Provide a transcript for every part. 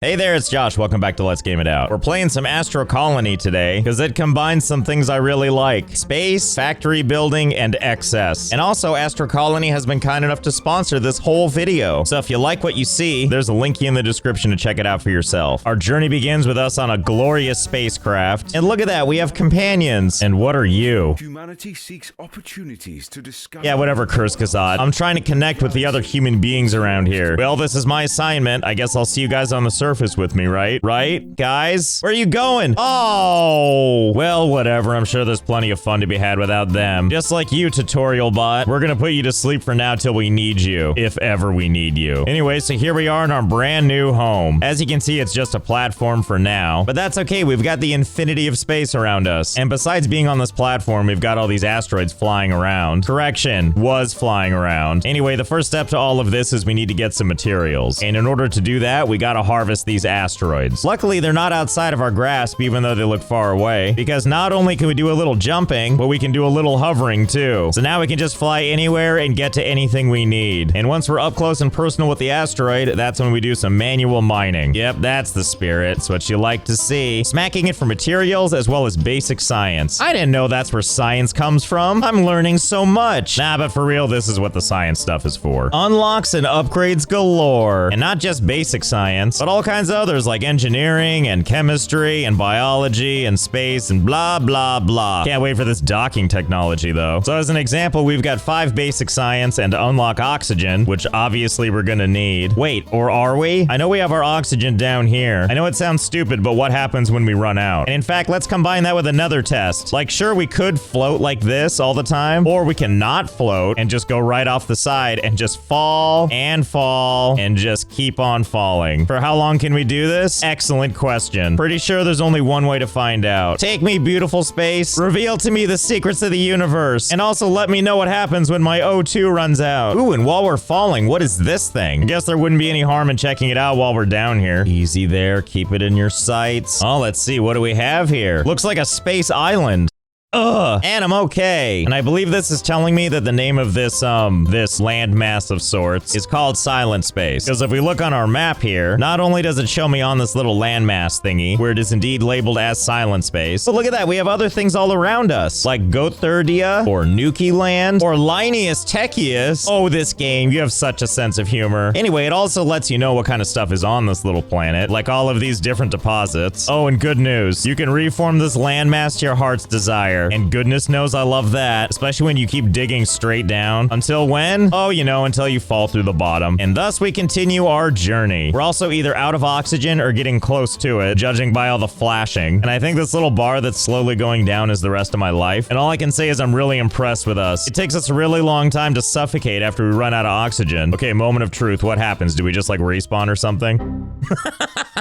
Hey there, it's Josh. Welcome back to Let's Game It Out. We're playing some Astro Colony today because it combines some things I really like. Space, factory building, and excess. And also, Astro Colony has been kind enough to sponsor this whole video. So if you like what you see, there's a link in the description to check it out for yourself. Our journey begins with us on a glorious spacecraft. And look at that, we have companions. And what are you? Humanity seeks opportunities to discover... Yeah, whatever, Kurskazad. I'm trying to connect with the other human beings around here. Well, this is my assignment. I guess I'll see you guys on the surface with me, right? Right, guys? Where are you going? Oh, well, whatever. I'm sure there's plenty of fun to be had without them. Just like you, tutorial bot. We're gonna put you to sleep for now till we need you. If ever we need you. Anyway, so here we are in our brand new home. As you can see, it's just a platform for now. But that's okay. We've got the infinity of space around us. And besides being on this platform, we've got all these asteroids flying around. Correction, was flying around. Anyway, the first step to all of this is we need to get some materials. And in order to do that, we gotta harvest these asteroids. Luckily, they're not outside of our grasp, even though they look far away, because not only can we do a little jumping, but we can do a little hovering too. So now we can just fly anywhere and get to anything we need. And once we're up close and personal with the asteroid, that's when we do some manual mining. Yep, that's the spirit. It's what you like to see. Smacking it for materials as well as basic science. I didn't know that's where science comes from. I'm learning so much. Nah, but for real, this is what the science stuff is for. Unlocks and upgrades galore. And not just basic science, but all kinds of others like engineering and chemistry and biology and space and blah, blah, blah. Can't wait for this docking technology though. So as an example, we've got 5 basic science and to unlock oxygen, which obviously we're gonna need. Wait, or are we? I know we have our oxygen down here. I know it sounds stupid, but what happens when we run out? And in fact, let's combine that with another test. Like, sure, we could float like this all the time, or we can not float and just go right off the side and just fall and just keep on falling. For how long can we do this? Excellent question. Pretty sure there's only one way to find out. Take me, beautiful space. Reveal to me the secrets of the universe. And also let me know what happens when my O2 runs out. Ooh, and while we're falling, what is this thing? I guess there wouldn't be any harm in checking it out while we're down here. Easy there. Keep it in your sights. Oh, let's see. What do we have here? Looks like a space island. Ugh, and I'm okay. And I believe this is telling me that the name of this landmass of sorts is called Silent Space. Because if we look on our map here, not only does it show me on this little landmass thingy, where it is indeed labeled as Silent Space, but look at that, we have other things all around us, like Gothurdia, or Nuki Land, or Linnaeus Techius. Oh, this game, you have such a sense of humor. Anyway, it also lets you know what kind of stuff is on this little planet, like all of these different deposits. Oh, and good news, you can reform this landmass to your heart's desire. And goodness knows I love that, especially when you keep digging straight down. Until when? Oh, you know, until you fall through the bottom. And thus we continue our journey. We're also either out of oxygen or getting close to it, judging by all the flashing. And I think this little bar that's slowly going down is the rest of my life. And all I can say is I'm really impressed with us. It takes us a really long time to suffocate after we run out of oxygen. Okay, moment of truth. What happens? Do we just like respawn or something?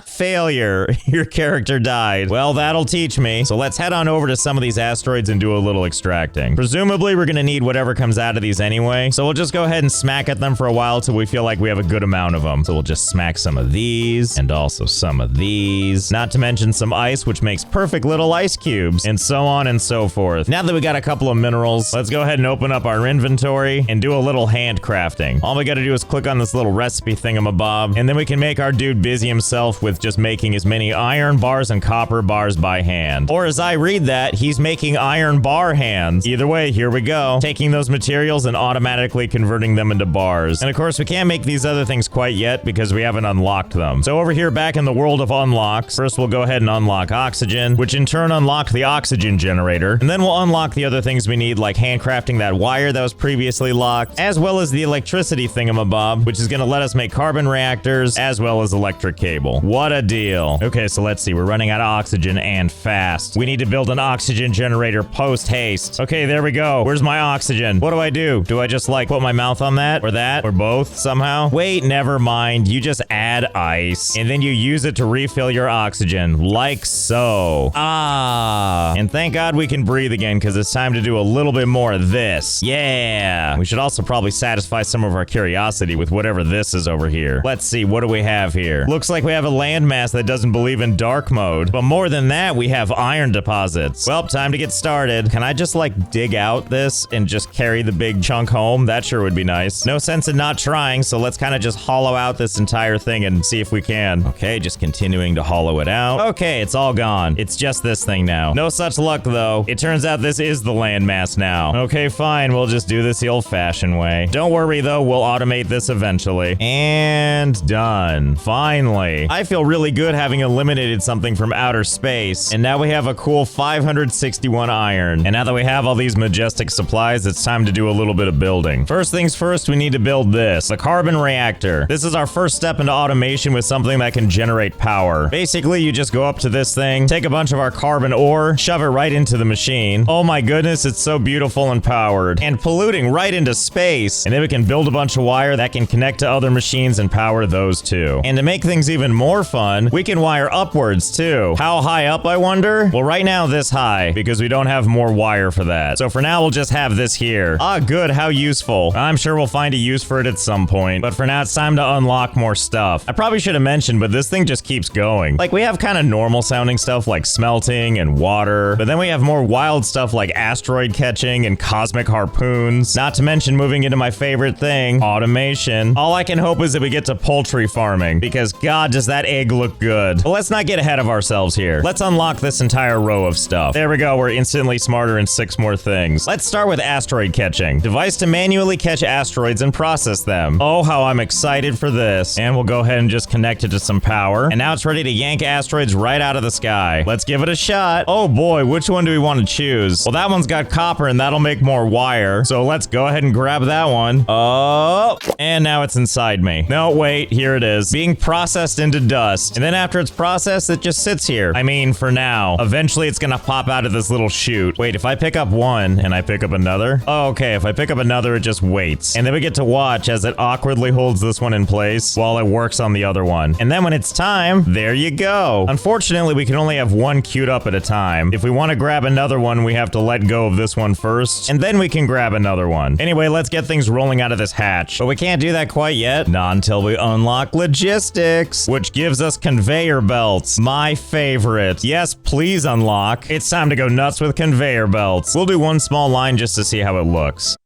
Failure. Your character died. Well, that'll teach me. So let's head on over to some of these asteroids and do a little extracting. Presumably, we're gonna need whatever comes out of these anyway, so we'll just go ahead and smack at them for a while till we feel like we have a good amount of them. So we'll just smack some of these, and also some of these. Not to mention some ice, which makes perfect little ice cubes, and so on and so forth. Now that we got a couple of minerals, let's go ahead and open up our inventory and do a little handcrafting. All we gotta do is click on this little recipe thingamabob, and then we can make our dude busy himself with just making as many iron bars and copper bars by hand. Or as I read that, he's making iron bar hands. Either way, here we go. Taking those materials and automatically converting them into bars. And of course, we can't make these other things quite yet because we haven't unlocked them. So over here back in the world of unlocks, first we'll go ahead and unlock oxygen, which in turn unlocked the oxygen generator. And then we'll unlock the other things we need, like handcrafting that wire that was previously locked, as well as the electricity thingamabob, which is going to let us make carbon reactors, as well as electric cable. What a deal. Okay, so let's see. We're running out of oxygen and fast. We need to build an oxygen generator post haste. Okay, there we go. Where's my oxygen? What do I do? Do I just like put my mouth on that or both somehow? Wait, never mind. You just add ice and then you use it to refill your oxygen like so. Ah, and thank God we can breathe again because it's time to do a little bit more of this. Yeah. We should also probably satisfy some of our curiosity with whatever this is over here. Let's see. What do we have here? Looks like we have a landmass that doesn't believe in dark mode. But more than that, we have iron deposits. Well, time to get started. Can I just like dig out this and just carry the big chunk home? That sure would be nice. No sense in not trying, so let's kind of just hollow out this entire thing and see if we can. Okay, just continuing to hollow it out. Okay, it's all gone. It's just this thing now. No such luck though. It turns out this is the landmass now. Okay, fine. We'll just do this the old-fashioned way. Don't worry though, we'll automate this eventually. And done. Finally. I feel really good having eliminated something from outer space. And now we have a cool 561 iron. And now that we have all these majestic supplies, it's time to do a little bit of building. First things first, we need to build this, the carbon reactor. This is our first step into automation with something that can generate power. Basically, you just go up to this thing, take a bunch of our carbon ore, shove it right into the machine. Oh my goodness, it's so beautiful and powered. And polluting right into space. And then we can build a bunch of wire that can connect to other machines and power those too. And to make things even more fun, we can wire upwards too. How high up, I wonder? Well, right now this high, because we don't have more wire for that. So for now, we'll just have this here. Ah, good, how useful. I'm sure we'll find a use for it at some point. But for now, it's time to unlock more stuff. I probably should have mentioned, but this thing just keeps going. Like, we have kind of normal sounding stuff like smelting and water, but then we have more wild stuff like asteroid catching and cosmic harpoons. Not to mention moving into my favorite thing, automation. All I can hope is that we get to poultry farming, because God, does that egg look good. But let's not get ahead of ourselves here. Let's unlock this entire row of stuff. There we go, we're instantly smarter in 6 more things. Let's start with asteroid catching. Device to manually catch asteroids and process them. Oh, how I'm excited for this. And we'll go ahead and just connect it to some power. And now it's ready to yank asteroids right out of the sky. Let's give it a shot. Oh boy, which one do we want to choose? Well, that one's got copper and that'll make more wire. So let's go ahead and grab that one. Oh, and now it's inside me. No, wait, here it is. Being processed into dust. And then after it's processed, it just sits here. I mean, for now. Eventually, it's gonna pop out of this little chute. Wait, if I pick up one and I pick up another? Oh, okay, if I pick up another, it just waits. And then we get to watch as it awkwardly holds this one in place while it works on the other one. And then when it's time, there you go. Unfortunately, we can only have one queued up at a time. If we want to grab another one, we have to let go of this one first, and then we can grab another one. Anyway, let's get things rolling out of this hatch. But we can't do that quite yet. Not until we unlock logistics, which gives us conveyor belts. My favorite. Yes, please unlock. It's time to go nuts with conveyor belts. We'll do one small line just to see how it looks.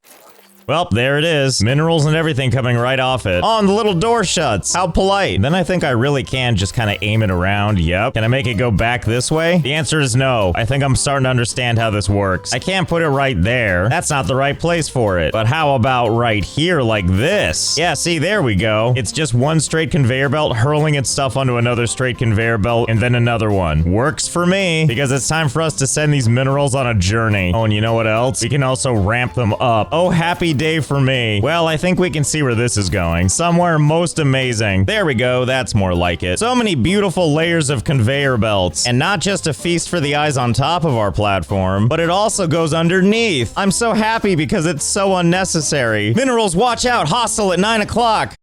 Well, there it is. Minerals and everything coming right off it. Oh, and the little door shuts. How polite. Then I think I really can just kind of aim it around. Yep. Can I make it go back this way? The answer is no. I think I'm starting to understand how this works. I can't put it right there. That's not the right place for it. But how about right here like this? Yeah, see, there we go. It's just one straight conveyor belt hurling its stuff onto another straight conveyor belt and then another one. Works for me, because it's time for us to send these minerals on a journey. Oh, and you know what else? We can also ramp them up. Oh, happy day for me. Well, I think we can see where this is going. Somewhere most amazing. There we go. That's more like it. So many beautiful layers of conveyor belts. And not just a feast for the eyes on top of our platform, but it also goes underneath. I'm so happy because it's so unnecessary. Minerals, watch out. Hostile at 9 o'clock.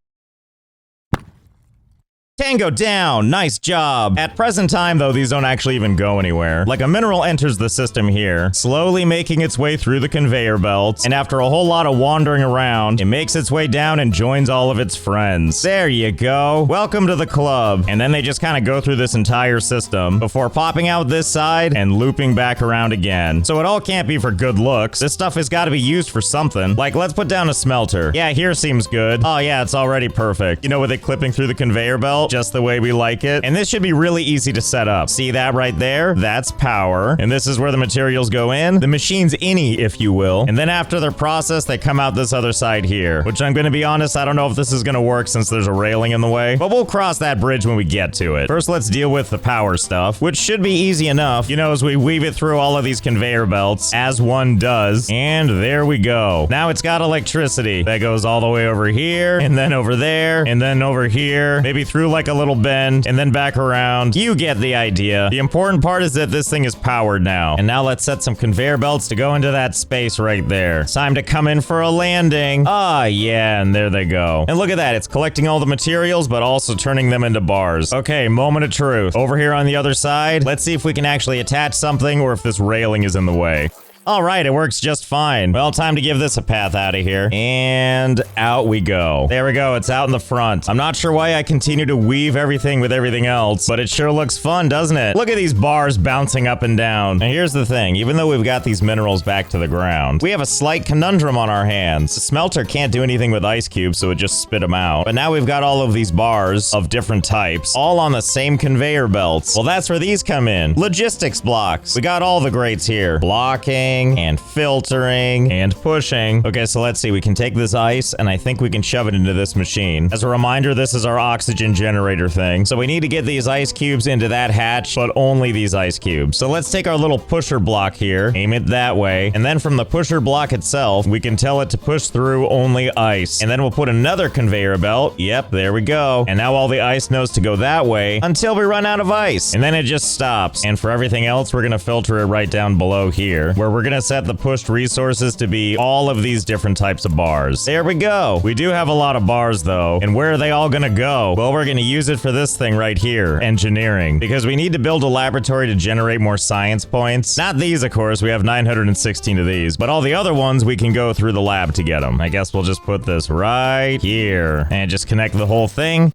Tango down. Nice job. At present time, though, these don't actually even go anywhere. Like, a mineral enters the system here, slowly making its way through the conveyor belt, and after a whole lot of wandering around, it makes its way down and joins all of its friends. There you go. Welcome to the club. And then they just kind of go through this entire system before popping out this side and looping back around again. So it all can't be for good looks. This stuff has got to be used for something. Like, let's put down a smelter. Yeah, here seems good. Oh yeah, it's already perfect. You know, with it clipping through the conveyor belt, just the way we like it. And this should be really easy to set up. See that right there? That's power. And this is where the materials go in. The machine's innie, if you will. And then after they're processed, they come out this other side here, which I'm going to be honest, I don't know if this is going to work since there's a railing in the way, but we'll cross that bridge when we get to it. First, let's deal with the power stuff, which should be easy enough, you know, as we weave it through all of these conveyor belts, as one does. And there we go. Now it's got electricity that goes all the way over here, and then over there, and then over here, maybe through like a little bend, and then back around. You get the idea. The important part is that this thing is powered now. And now let's set some conveyor belts to go into that space right there. It's time to come in for a landing. Ah, yeah, and there they go. And look at that. It's collecting all the materials, but also turning them into bars. Okay, moment of truth. Over here on the other side, let's see if we can actually attach something or if this railing is in the way. All right, it works just fine. Well, time to give this a path out of here. And out we go. There we go. It's out in the front. I'm not sure why I continue to weave everything with everything else, but it sure looks fun, doesn't it? Look at these bars bouncing up and down. Now, here's the thing. Even though we've got these minerals back to the ground, we have a slight conundrum on our hands. The smelter can't do anything with ice cubes, so it just spit them out. But now we've got all of these bars of different types, all on the same conveyor belts. Well, that's where these come in. Logistics blocks. We got all the greats here. Blocking and filtering and pushing. Okay, so let's see. We can take this ice and I think we can shove it into this machine. As a reminder, this is our oxygen generator thing. So we need to get these ice cubes into that hatch, but only these ice cubes. So let's take our little pusher block here, aim it that way, and then from the pusher block itself, we can tell it to push through only ice. And then we'll put another conveyor belt. Yep, there we go. And now all the ice knows to go that way until we run out of ice. And then it just stops. And for everything else, we're gonna filter it right down below here, where we're gonna set the pushed resources to be all of these different types of bars. There we go. We do have a lot of bars though. And where are they all gonna go? Well, we're gonna use it for this thing right here, engineering, because we need to build a laboratory to generate more science points. Not these, of course. We have 916 of these, but all the other ones we can go through the lab to get them. I guess we'll just put this right here and just connect the whole thing.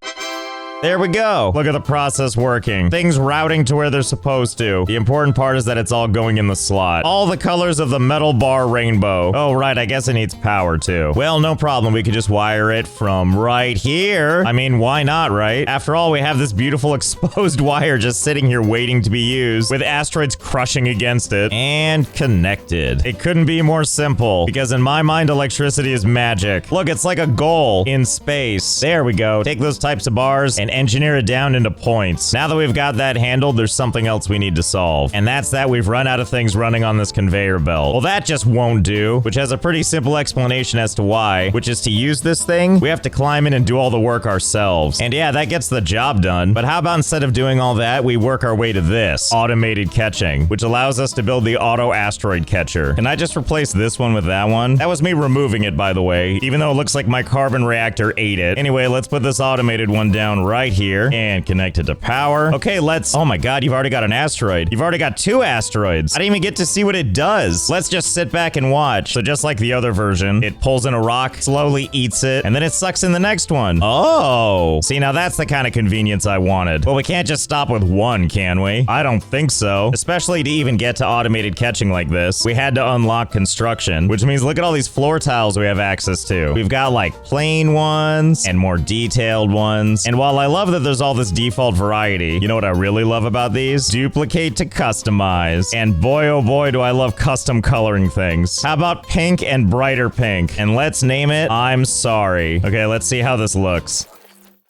There we go. Look at the process working. Things routing to where they're supposed to. The important part is that it's all going in the slot. All the colors of the metal bar rainbow. Oh, right. I guess it needs power too. Well, no problem. We could just wire it from right here. I mean, why not, right? After all, we have this beautiful exposed wire just sitting here waiting to be used with asteroids crushing against it and connected. It couldn't be more simple because in my mind, electricity is magic. Look, it's like a goal in space. There we go. Take those types of bars and engineer it down into points. Now that we've got that handled, there's something else we need to solve. And that's that we've run out of things running on this conveyor belt. Well, that just won't do, which has a pretty simple explanation as to why, which is to use this thing, we have to climb in and do all the work ourselves. And yeah, that gets the job done. But how about instead of doing all that, we work our way to this, automated catching, which allows us to build the auto asteroid catcher. Can I just replace this one with that one? That was me removing it, by the way, even though it looks like my carbon reactor ate it. Anyway, let's put this automated one down right here and connect it to power. Okay, oh my god, you've already got an asteroid. You've already got 2 asteroids. I didn't even get to see what it does. Let's just sit back and watch. So just like the other version, it pulls in a rock, slowly eats it, and then it sucks in the next one. Oh, see, now that's the kind of convenience I wanted. Well, we can't just stop with one, can we? I don't think so. Especially to even get to automated catching like this, we had to unlock construction, which means look at all these floor tiles we have access to. We've got like plain ones and more detailed ones. And while I love that there's all this default variety, you know what I really love about these? Duplicate to customize. And boy, oh boy, do I love custom coloring things. How about pink and brighter pink? And let's name it I'm Sorry. Okay, let's see how this looks.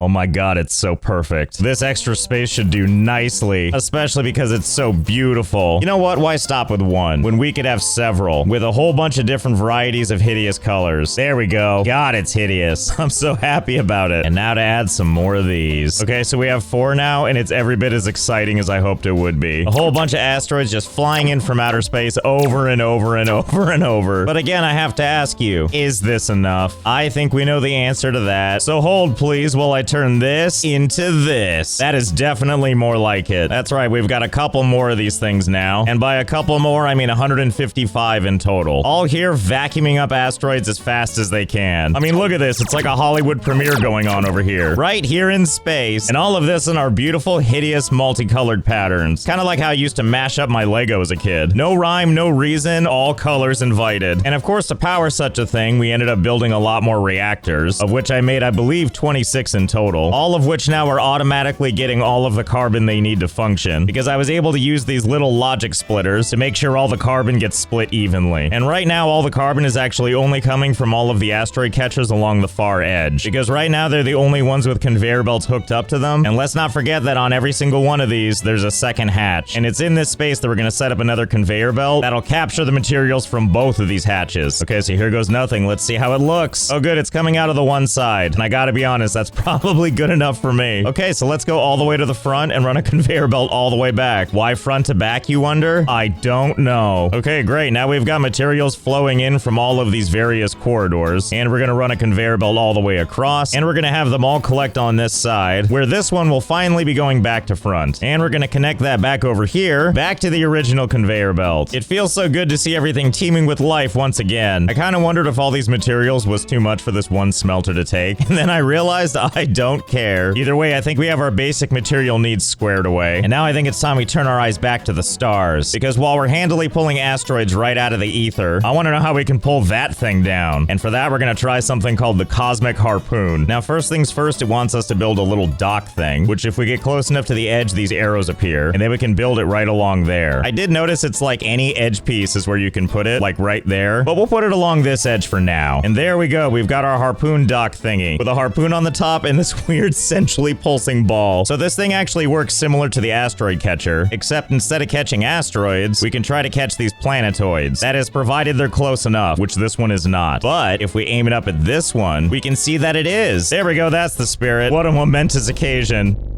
Oh my god, it's so perfect. This extra space should do nicely, especially because it's so beautiful. You know what? Why stop with one when we could have several with a whole bunch of different varieties of hideous colors? There we go. God, it's hideous. I'm so happy about it. And now to add some more of these. Okay, so we have 4 now, and it's every bit as exciting as I hoped it would be. A whole bunch of asteroids just flying in from outer space over and over and over and over. But again, I have to ask you, is this enough? I think we know the answer to that. So hold, please, while I turn this into this. That is definitely more like it. That's right, we've got a couple more of these things now. And by a couple more, I mean 155 in total. All here vacuuming up asteroids as fast as they can. I mean, look at this. It's like a Hollywood premiere going on over here. Right here in space. And all of this in our beautiful, hideous, multicolored patterns. Kind of like how I used to mash up my Lego as a kid. No rhyme, no reason, all colors invited. And of course, to power such a thing, we ended up building a lot more reactors, of which I made, I believe, 26 in total, all of which now are automatically getting all of the carbon they need to function, because I was able to use these little logic splitters to make sure all the carbon gets split evenly. And right now, all the carbon is actually only coming from all of the asteroid catchers along the far edge, because right now they're the only ones with conveyor belts hooked up to them. And let's not forget that on every single one of these, there's a second hatch. And it's in this space that we're going to set up another conveyor belt that'll capture the materials from both of these hatches. Okay, so here goes nothing. Let's see how it looks. Oh good, it's coming out of the one side. And I gotta be honest, that's probably probably good enough for me. Okay, so let's go all the way to the front and run a conveyor belt all the way back. Why front to back, you wonder? I don't know. Okay, great. Now we've got materials flowing in from all of these various corridors, and we're gonna run a conveyor belt all the way across, and we're gonna have them all collect on this side, where this one will finally be going back to front. And we're gonna connect that back over here, back to the original conveyor belt. It feels so good to see everything teeming with life once again. I kind of wondered if all these materials was too much for this one smelter to take, and then I realized I don't care. Either way, I think we have our basic material needs squared away, and now I think it's time we turn our eyes back to the stars, because while we're handily pulling asteroids right out of the ether, I want to know how we can pull that thing down, and for that we're gonna try something called the cosmic harpoon. Now first things first, it wants us to build a little dock thing, which if we get close enough to the edge, these arrows appear, and then we can build it right along there. I did notice it's like any edge piece is where you can put it, like right there, but we'll put it along this edge for now. And there we go, we've got our harpoon dock thingy, with a harpoon on the top and this weird centrally pulsing ball. So this thing actually works similar to the asteroid catcher, except instead of catching asteroids, we can try to catch these planetoids. That is, provided they're close enough, which this one is not. But if we aim it up at this one, we can see that it is. There we go, that's the spirit. What a momentous occasion.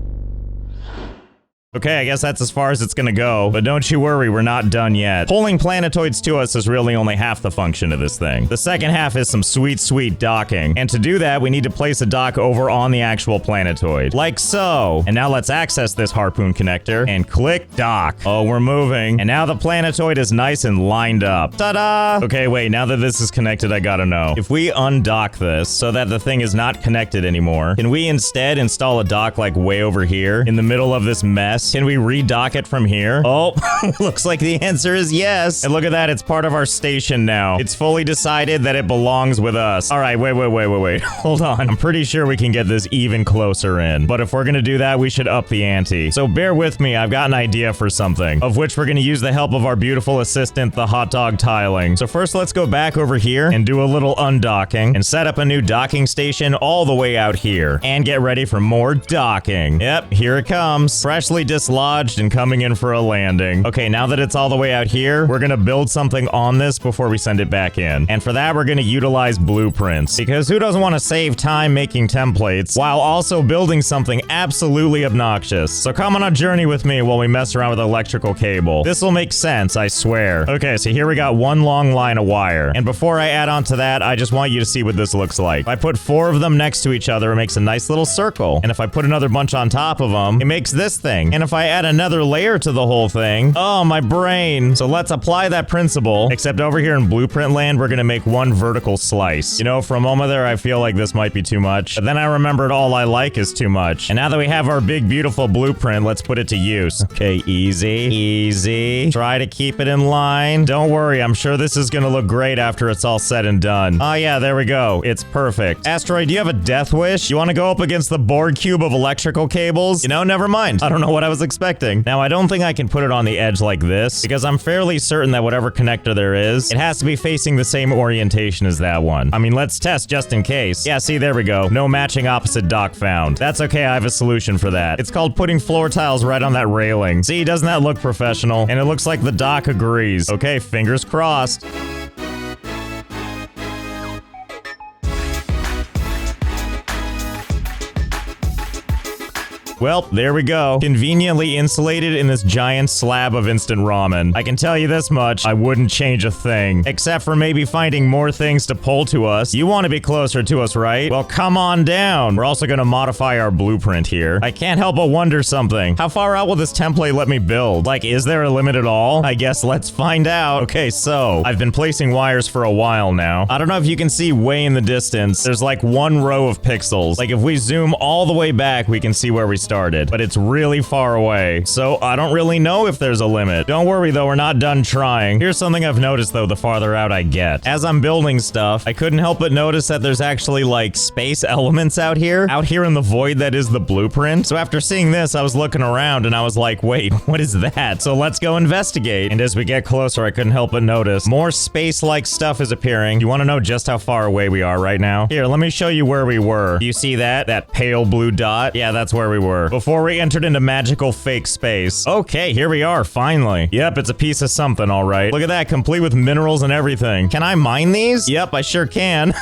Okay, I guess that's as far as it's gonna go, but don't you worry, we're not done yet. Pulling planetoids to us is really only half the function of this thing. The second half is some sweet, sweet docking. And to do that, we need to place a dock over on the actual planetoid. Like so. And now let's access this harpoon connector and click dock. Oh, we're moving. And now the planetoid is nice and lined up. Ta-da! Okay, wait, now that this is connected, I gotta know. If we undock this so that the thing is not connected anymore, can we instead install a dock like way over here in the middle of this mess? Can we redock it from here? Oh, looks like the answer is yes. And look at that, it's part of our station now. It's fully decided that it belongs with us. All right, wait. Hold on. I'm pretty sure we can get this even closer in. But if we're gonna do that, we should up the ante. So bear with me, I've got an idea for something, of which we're gonna use the help of our beautiful assistant, the hot dog tiling. So first, let's go back over here and do a little undocking and set up a new docking station all the way out here. And get ready for more docking. Yep, here it comes. Freshly dislodged and coming in for a landing. Okay, now that it's all the way out here, we're gonna build something on this before we send it back in. And for that, we're gonna utilize blueprints, because who doesn't want to save time making templates while also building something absolutely obnoxious? So come on a journey with me while we mess around with electrical cable. This will make sense, I swear. Okay, so here we got one long line of wire. And before I add on to that, I just want you to see what this looks like. If I put 4 of them next to each other, it makes a nice little circle. And if I put another bunch on top of them, it makes this thing. And if I add another layer to the whole thing, oh, my brain. So let's apply that principle, except over here in blueprint land, we're gonna make one vertical slice. You know, for a moment there, I feel like this might be too much, but then I remembered all I like is too much. And now that we have our big, beautiful blueprint, let's put it to use. Okay, easy. Try to keep it in line. Don't worry, I'm sure this is gonna look great after it's all said and done. Oh yeah, there we go. It's perfect. Asteroid, do you have a death wish? You wanna go up against the Borg cube of electrical cables? You know, never mind. I don't know what I was expecting. Now, I don't think I can put it on the edge like this, because I'm fairly certain that whatever connector there is, it has to be facing the same orientation as that one. I mean, let's test just in case. Yeah, see, there we go. No matching opposite dock found. That's okay, I have a solution for that. It's called putting floor tiles right on that railing. See, doesn't that look professional? And it looks like the dock agrees. Okay, fingers crossed. Well, there we go. Conveniently insulated in this giant slab of instant ramen. I can tell you this much, I wouldn't change a thing. Except for maybe finding more things to pull to us. You want to be closer to us, right? Well, come on down. We're also going to modify our blueprint here. I can't help but wonder something. How far out will this template let me build? Like, is there a limit at all? I guess let's find out. Okay, so I've been placing wires for a while now. I don't know if you can see way in the distance. There's like one row of pixels. Like if we zoom all the way back, we can see where we started, but it's really far away. So I don't really know if there's a limit. Don't worry though, we're not done trying. Here's something I've noticed though, the farther out I get. As I'm building stuff, I couldn't help but notice that there's actually like space elements out here in the void that is the blueprint. So after seeing this, I was looking around and I was like, wait, what is that? So let's go investigate. And as we get closer, I couldn't help but notice more space-like stuff is appearing. You want to know just how far away we are right now? Here, let me show you where we were. Do you see that? That pale blue dot? Yeah, that's where we were. were before we entered into magical fake space. Okay, here we are, finally. Yep, it's a piece of something, all right. Look at that, complete with minerals and everything. Can I mine these? Yep, I sure can.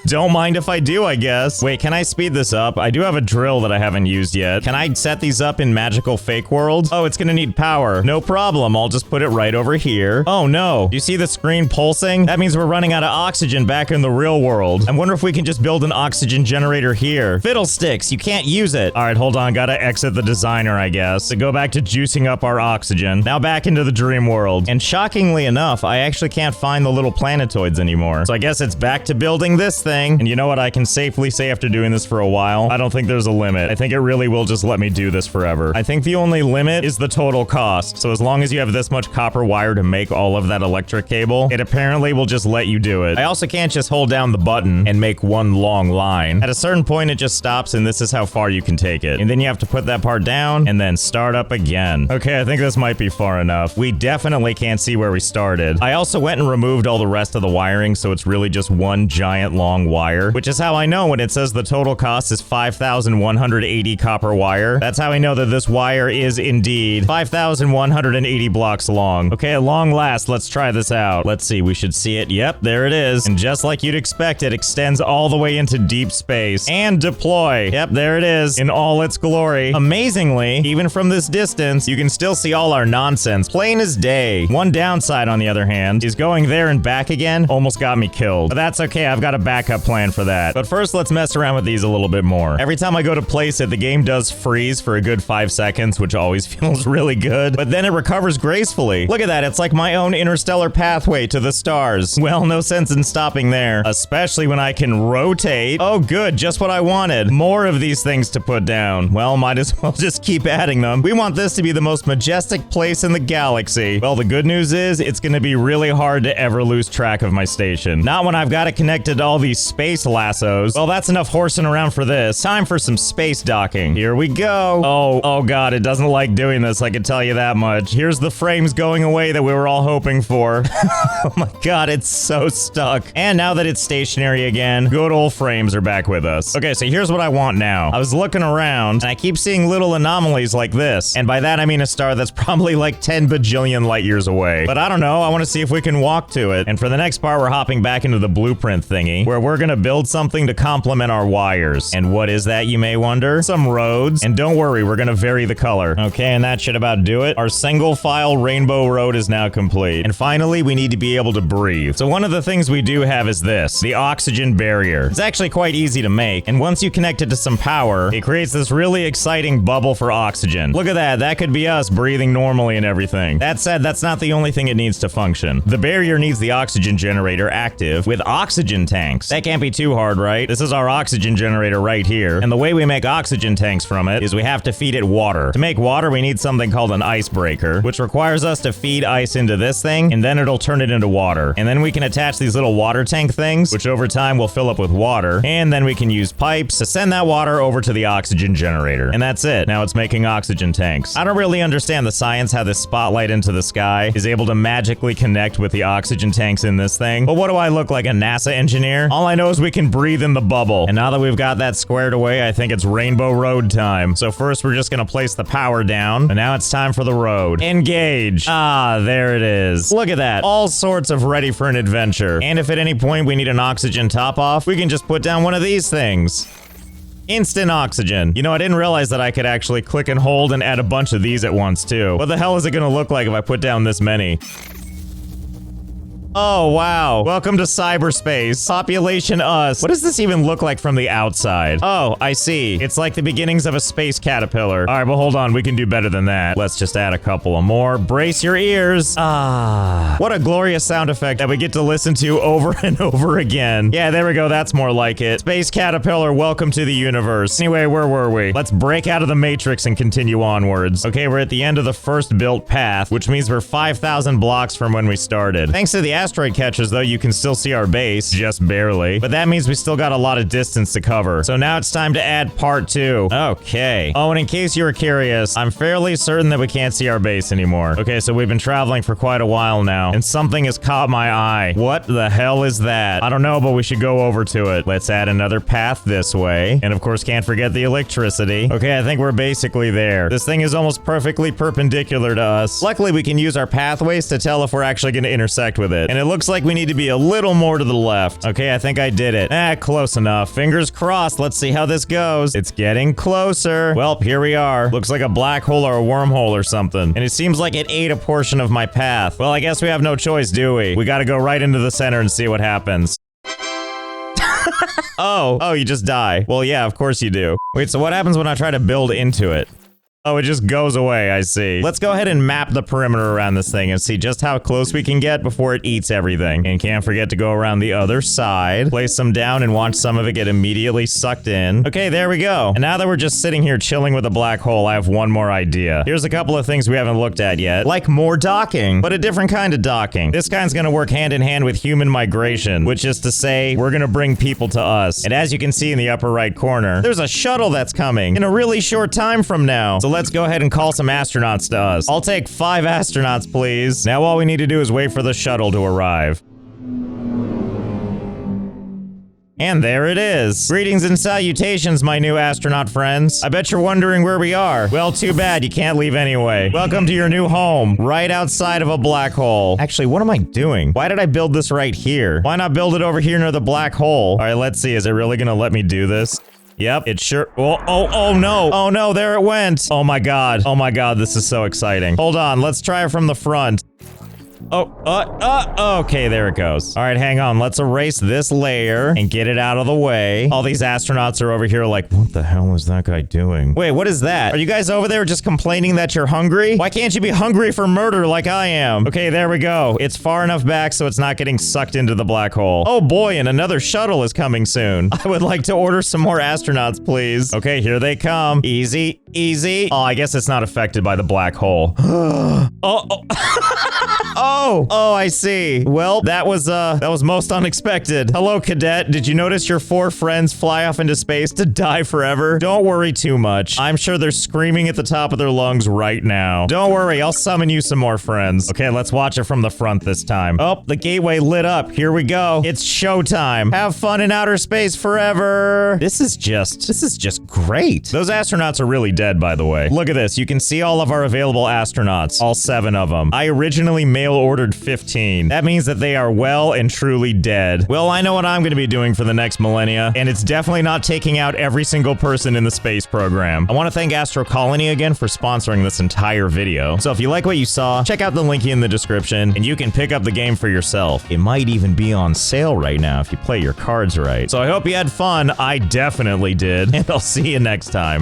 Don't mind if I do, I guess. Wait, can I speed this up? I do have a drill that I haven't used yet. Can I set these up in magical fake world? Oh, it's gonna need power. No problem, I'll just put it right over here. Oh no, do you see the screen pulsing? That means we're running out of oxygen back in the real world. I wonder if we can just build an oxygen generator here. Fiddlesticks, you can't use it. All right, hold on, gotta exit the designer, I guess, to go back to juicing up our oxygen. Now back into the dream world. And shockingly enough, I actually can't find the little planetoids anymore. So I guess it's back to building this thing. And you know what, I can safely say after doing this for a while, I don't think there's a limit. I think it really will just let me do this forever. I think the only limit is the total cost. So as long as you have this much copper wire to make all of that electric cable, it apparently will just let you do it. I also can't just hold down the button and make one long line. At a certain point, it just stops, and this is how far you can take it. And then you have to put that part down and then start up again. Okay, I think this might be far enough. We definitely can't see where we started. I also went and removed all the rest of the wiring, so it's really just one giant long wire, which is how I know when it says the total cost is 5,180 copper wire. That's how I know that this wire is indeed 5,180 blocks long. Okay, at long last, let's try this out. Let's see, we should see it. Yep, there it is. And just like you'd expect, it extends all the way into deep space. And deploy. Yep, there it is in all its glory. Amazingly, even from this distance, you can still see all our nonsense, plain as day. One downside, on the other hand, is going there and back again almost got me killed. But that's okay, I've got a backup plan for that. But first, let's mess around with these a little bit more. Every time I go to place it, the game does freeze for a good 5 seconds, which always feels really good. But then it recovers gracefully. Look at that, it's like my own interstellar pathway to the stars. Well, no sense in stopping there, especially when I can rotate. Oh good, just what I wanted. More of these things to put down. Well, might as well just keep adding them. We want this to be the most majestic place in the galaxy. Well, the good news is, it's gonna be really hard to ever lose track of my station. Not when I've got it connected to all these space lassos. Well, that's enough horsing around for this. Time for some space docking. Here we go. Oh god, it doesn't like doing this, I can tell you that much. Here's the frames going away that we were all hoping for. Oh my god, it's so stuck. And now that it's stationary again, good old frames are back with us. Okay, so here's what I want now. I was looking around, and I keep seeing little anomalies like this. And by that, I mean a star that's probably like 10 bajillion light years away. But I don't know, I want to see if we can walk to it. And for the next part, we're hopping back into the blueprint thingy, where we're gonna build something to complement our wires. And what is that, you may wonder? Some roads. And don't worry, we're gonna vary the color. Okay, and that should about do it. Our single file rainbow road is now complete. And finally, we need to be able to breathe. So one of the things we do have is this, the oxygen barrier. It's actually quite easy to make, and once you connect it to some power, it creates this really exciting bubble for oxygen. Look at that, that could be us breathing normally and everything. That said, that's not the only thing it needs to function. The barrier needs the oxygen generator active with oxygen tanks. That can't be too hard, right? This is our oxygen generator right here, and the way we make oxygen tanks from it is we have to feed it water. To make water, we need something called an icebreaker, which requires us to feed ice into this thing, and then it'll turn it into water. And then we can attach these little water tank things, which over time will fill up with water, and then we can use pipes to send that water over to the oxygen generator. And that's it. Now it's making oxygen tanks. I don't really understand the science how this spotlight into the sky is able to magically connect with the oxygen tanks in this thing, but what do I look like, a NASA engineer? All I know is we can breathe in the bubble. And now that we've got that squared away, I think it's Rainbow Road time. So first we're just gonna place the power down, and now it's time for the road. Engage. Ah, there it is. Look at that. All sorts of ready for an adventure. And if at any point we need an oxygen top off, we can just put down one of these things. Instant oxygen. You know, I didn't realize that I could actually click and hold and add a bunch of these at once too. What the hell is it gonna look like if I put down this many? Oh, wow. Welcome to cyberspace. Population us. What does this even look like from the outside? Oh, I see. It's like the beginnings of a space caterpillar. All right, well, hold on. We can do better than that. Let's just add a couple of more. Brace your ears. Ah. What a glorious sound effect that we get to listen to over and over again. Yeah, there we go. That's more like it. Space caterpillar, welcome to the universe. Anyway, where were we? Let's break out of the matrix and continue onwards. Okay, we're at the end of the first built path, which means we're 5,000 blocks from when we started. Thanks to the asteroid catches, though, you can still see our base, just barely. But that means we still got a lot of distance to cover. So now it's time to add part 2. Okay. Oh, and in case you were curious, I'm fairly certain that we can't see our base anymore. Okay, so we've been traveling for quite a while now, and something has caught my eye. What the hell is that? I don't know, but we should go over to it. Let's add another path this way. And of course, can't forget the electricity. Okay, I think we're basically there. This thing is almost perfectly perpendicular to us. Luckily, we can use our pathways to tell if we're actually going to intersect with it. And it looks like we need to be a little more to the left. Okay, I think I did it. Close enough. Fingers crossed. Let's see how this goes. It's getting closer. Well, here we are. Looks like a black hole or a wormhole or something. And it seems like it ate a portion of my path. Well, I guess we have no choice, do we? We gotta go right into the center and see what happens. Oh, you just die. Well, yeah, of course you do. Wait, so what happens when I try to build into it? Oh, it just goes away, I see. Let's go ahead and map the perimeter around this thing and see just how close we can get before it eats everything. And can't forget to go around the other side, place some down, and watch some of it get immediately sucked in. Okay, there we go. And now that we're just sitting here chilling with a black hole, I have one more idea. Here's a couple of things we haven't looked at yet, like more docking, but a different kind of docking. This kind's gonna work hand in hand with human migration, which is to say, we're gonna bring people to us. And as you can see in the upper right corner, there's a shuttle that's coming in a really short time from now. So let's go ahead and call some astronauts to us. I'll take 5 astronauts, please. Now all we need to do is wait for the shuttle to arrive. And there it is. Greetings and salutations, my new astronaut friends. I bet you're wondering where we are. Well, too bad, you can't leave anyway. Welcome to your new home, right outside of a black hole. Actually, what am I doing? Why did I build this right here? Why not build it over here near the black hole? All right, let's see. Is it really gonna let me do this? Yep, it sure. Oh no. Oh no, there it went. Oh my god. Oh my god, this is so exciting. Hold on, let's try it from the front. Okay, there it goes. All right, hang on. Let's erase this layer and get it out of the way. All these astronauts are over here like, what the hell is that guy doing? Wait, what is that? Are you guys over there just complaining that you're hungry? Why can't you be hungry for murder like I am? Okay, there we go. It's far enough back so it's not getting sucked into the black hole. Oh boy, and another shuttle is coming soon. I would like to order some more astronauts, please. Okay, here they come. Easy, easy. Oh, I guess it's not affected by the black hole. Oh, I see. Well, that was most unexpected. Hello, cadet. Did you notice your 4 friends fly off into space to die forever? Don't worry too much. I'm sure they're screaming at the top of their lungs right now. Don't worry, I'll summon you some more friends. Okay, let's watch it from the front this time. Oh, the gateway lit up. Here we go. It's showtime. Have fun in outer space forever. This is just great. Those astronauts are really dead, by the way. Look at this. You can see all of our available astronauts. All 7 of them. I originally mail-ordered 15. That means that they are well and truly dead. Well, I know what I'm going to be doing for the next millennia, and it's definitely not taking out every single person in the space program. I want to thank Astro Colony again for sponsoring this entire video. So if you like what you saw, check out the link in the description, and you can pick up the game for yourself. It might even be on sale right now if you play your cards right. So I hope you had fun. I definitely did, and I'll see you next time.